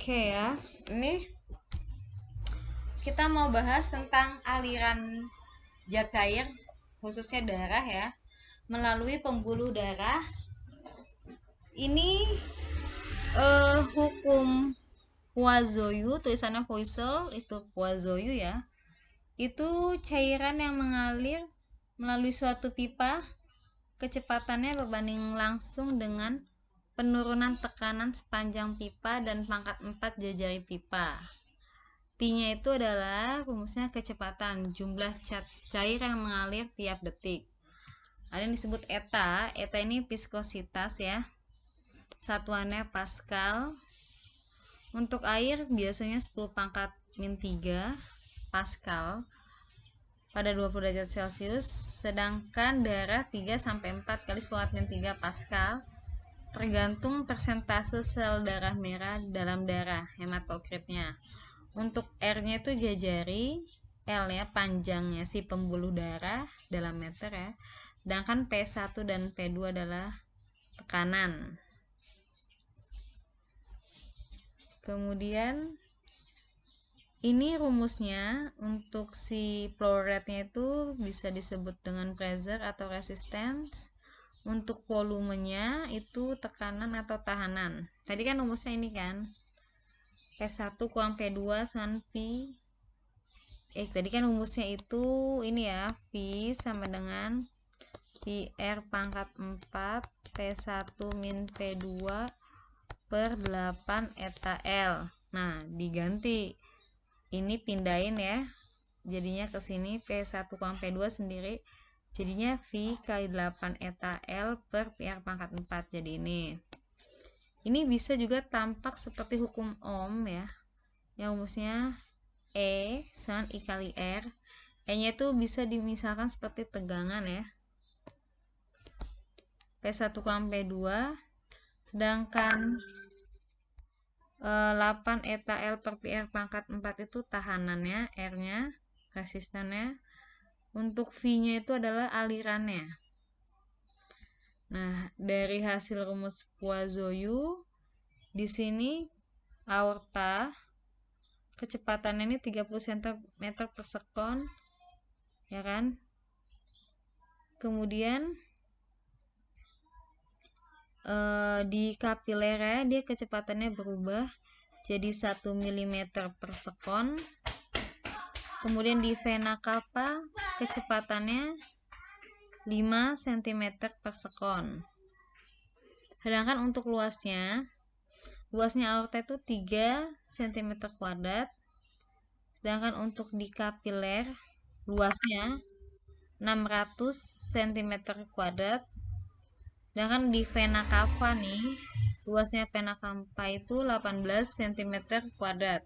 Oke ya, ini kita mau bahas tentang aliran zat cair, khususnya darah ya, melalui pembuluh darah. Ini hukum Poiseuille, tulisannya Poiseuille itu Poiseuille ya. Itu cairan yang mengalir melalui suatu pipa, kecepatannya berbanding langsung dengan penurunan tekanan sepanjang pipa dan pangkat 4 jari pipa. P-nya itu adalah rumusnya kecepatan jumlah cair yang mengalir tiap detik. Ada yang disebut eta. Eta ini viskositas ya. Satuannya Pascal. Untuk air biasanya 10 pangkat min 3 Pascal pada 20 derajat Celcius, sedangkan darah 3 sampai 4 kali 10 min 3 Pascal tergantung persentase sel darah merah dalam darah, hematokritnya. Untuk R-nya itu jajari, L ya panjangnya si pembuluh darah dalam meter ya. Sedangkan P1 dan P2 adalah tekanan. Kemudian ini rumusnya untuk si flow rate-nya itu bisa disebut dengan pressure atau resistance. Untuk volumenya itu tekanan atau tahanan. Tadi kan rumusnya ini kan. P1 kurang P2 sama V. Tadi kan rumusnya itu ini ya, V sama dengan PR pangkat 4 P1 min P2 per 8 eta L. Nah, diganti. Ini pindahin ya. Jadinya ke sini P1 kurang P2 sendiri. Jadinya V kali 8 eta L per PR pangkat 4. Jadi ini. Ini bisa juga tampak seperti hukum Ohm ya. Yang rumusnya E sama I kali R. E-nya itu bisa dimisalkan seperti tegangan ya. P1 kurang P2. Sedangkan 8 eta L per PR pangkat 4 itu tahanannya, R-nya, resistannya. Untuk V-nya itu adalah alirannya. Nah, dari hasil rumus Poiseuille, di sini aorta kecepatannya ini 30 cm per sekon, ya kan? Kemudian di kapilernya dia kecepatannya berubah jadi 1 mm per sekon. Kemudian di vena cava kecepatannya 5 cm per sekon. Sedangkan untuk luasnya aorta itu 3 cm kuadrat. Sedangkan untuk di kapiler luasnya 600 cm kuadrat. Sedangkan di vena cava nih, luasnya vena cava itu 18 cm kuadrat.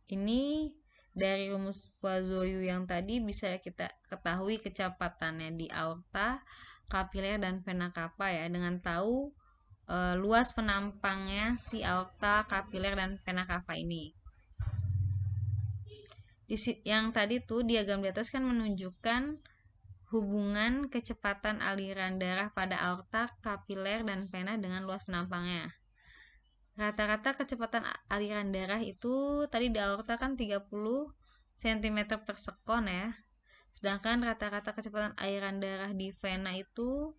Ini dari rumus Poiseuille yang tadi bisa kita ketahui kecepatannya di aorta, kapiler, dan vena cava ya, dengan tahu luas penampangnya si aorta, kapiler, dan vena cava ini. Yang tadi tuh diagram di atas kan menunjukkan hubungan kecepatan aliran darah pada aorta, kapiler, dan vena dengan luas penampangnya. Rata-rata kecepatan aliran darah itu tadi di aorta kan 30 cm per sekon ya. Sedangkan rata-rata kecepatan aliran darah di vena itu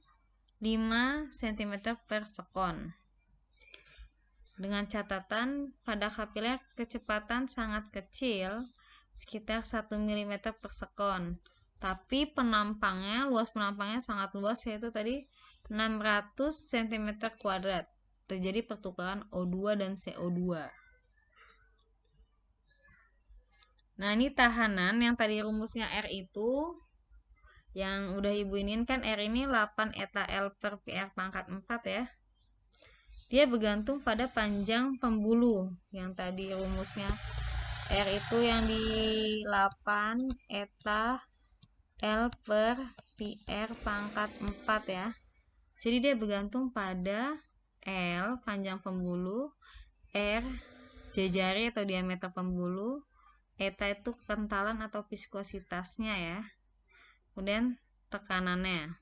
5 cm per sekon. Dengan catatan pada kapiler kecepatan sangat kecil, sekitar 1 mm per sekon. Tapi penampangnya, luas penampangnya sangat luas, yaitu tadi 600 cm kuadrat. Terjadi pertukaran O2 dan CO2. Nah, ini tahanan yang tadi rumusnya R itu, yang udah ibu iniin kan R ini 8 eta L per PR pangkat 4 ya. Dia bergantung pada panjang pembuluh. Yang tadi rumusnya R itu yang di 8 eta L per PR pangkat 4 ya. Jadi dia bergantung pada L panjang pembuluh, R jajari atau diameter pembuluh, eta itu kekentalan atau viskositasnya ya. Kemudian tekanannya.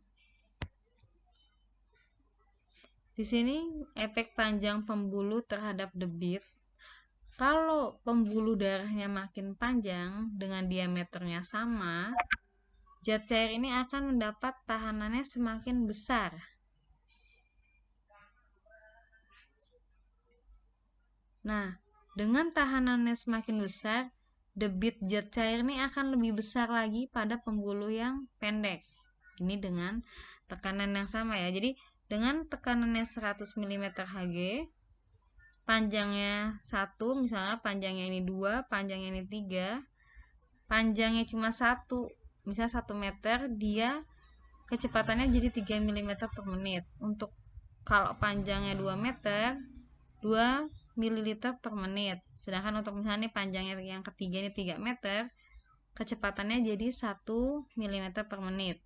Di sini efek panjang pembuluh terhadap debit. Kalau pembuluh darahnya makin panjang dengan diameternya sama, zat cair ini akan mendapat tahanannya semakin besar. Nah, dengan tahanannya semakin besar, debit zat cair ini akan lebih besar lagi pada pembuluh yang pendek. Ini dengan tekanan yang sama ya. Jadi, dengan tekanannya 100 mm Hg, panjangnya 1, misalnya panjangnya ini 2, panjangnya ini 3, panjangnya cuma 1, misalnya 1 meter, dia kecepatannya jadi 3 mm per menit. Untuk kalau panjangnya 2 meter, 2 ml per menit. Sedangkan untuk misalnya ini panjangnya yang ketiga ini 3 meter, kecepatannya jadi 1 mm per menit.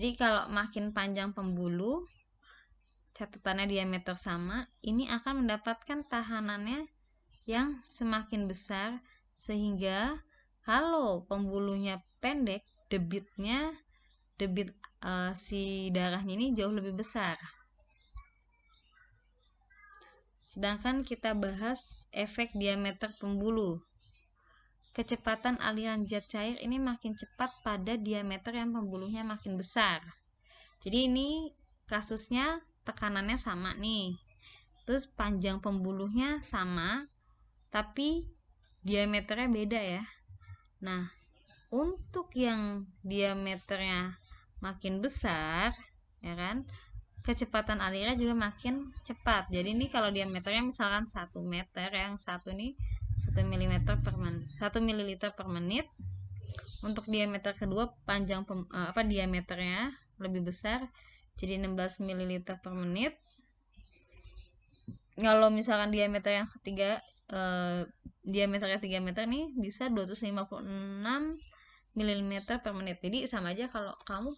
Jadi kalau makin panjang pembuluh, catatannya diameter sama, ini akan mendapatkan tahanannya yang semakin besar, sehingga kalau pembuluhnya pendek, debit si darahnya ini jauh lebih besar. Sedangkan kita bahas efek diameter pembuluh. Kecepatan aliran zat cair ini makin cepat pada diameter yang pembuluhnya makin besar. Jadi ini kasusnya tekanannya sama nih. Terus panjang pembuluhnya sama, tapi diameternya beda ya. Nah, untuk yang diameternya makin besar, ya kan, kecepatan alirnya juga makin cepat. Jadi ini kalau diameternya misalkan 1 meter, yang satu nih 1 mm per menit, 1 ml per menit. Untuk diameter kedua panjang diameternya lebih besar, jadi 16 ml per menit. Kalau misalkan diameter yang ketiga, diameternya 3 meter nih bisa 256 mm per menit. Jadi sama aja kalau kamu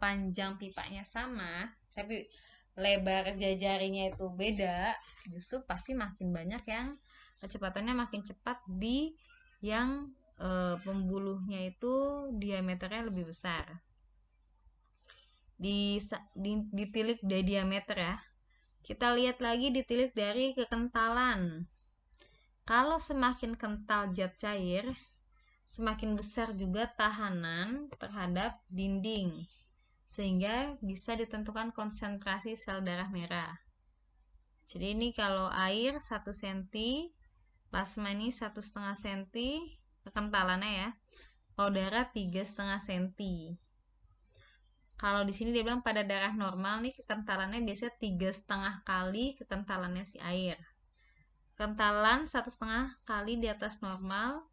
panjang pipanya sama tapi lebar jarinya itu beda, justru pasti makin banyak yang kecepatannya makin cepat di yang pembuluhnya itu diameternya lebih besar. Ditilik dari diameter ya. Kita lihat lagi ditilik dari kekentalan. Kalau semakin kental zat cair, semakin besar juga tahanan terhadap dinding, sehingga bisa ditentukan konsentrasi sel darah merah. Jadi ini kalau air 1 cm, plasma ini 1,5 cm kekentalannya ya. Kalau darah 3,5 cm. Kalau di sini dia bilang pada darah normal nih kekentalannya biasanya 3,5 kali kekentalannya si air. Kekentalan 1,5 kali di atas normal,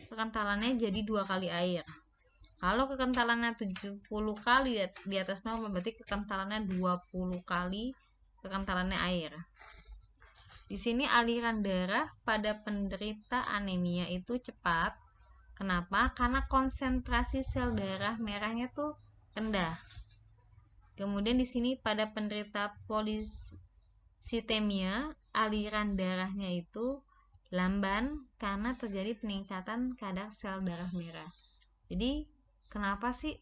kekentalannya jadi 2 kali air. Kalau kekentalannya 70 kali di atas normal, berarti kekentalannya 20 kali kekentalannya air. Di sini aliran darah pada penderita anemia itu cepat. Kenapa? Karena konsentrasi sel darah merahnya tuh rendah. Kemudian di sini pada penderita polisitemia, aliran darahnya itu lamban karena terjadi peningkatan kadar sel darah merah. Jadi kenapa sih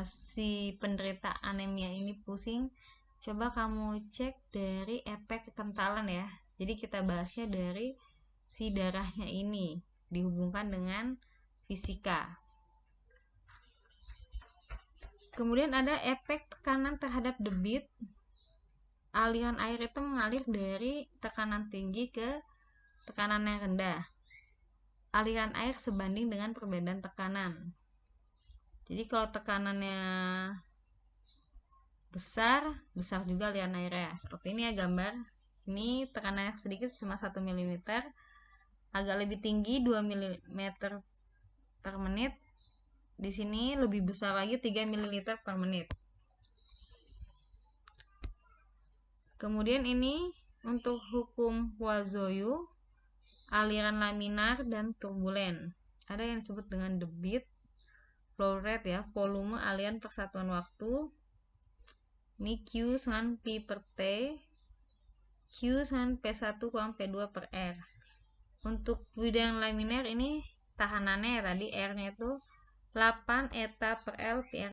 si penderita anemia ini pusing? Coba kamu cek dari efek kekentalan ya. Jadi kita bahasnya dari si darahnya ini dihubungkan dengan fisika. Kemudian ada efek tekanan terhadap debit. Aliran air itu mengalir dari tekanan tinggi ke tekanan yang rendah. Aliran air sebanding dengan perbedaan tekanan. Jadi kalau tekanannya besar juga aliran airnya. Seperti ini ya gambar. Ini tekanannya sedikit cuma 1 mm, agak lebih tinggi 2 mm per menit. Di sini lebih besar lagi 3 ml per menit. Kemudian ini untuk hukum Poisson, aliran laminar dan turbulen. Ada yang disebut dengan debit, flow rate ya, volume aliran persatuan waktu. Ini Q sama P per T, Q sama P1 kurang P2 per R. Untuk fluid yang laminar ini tahanannya ya tadi R-nya itu 8 eta per L PR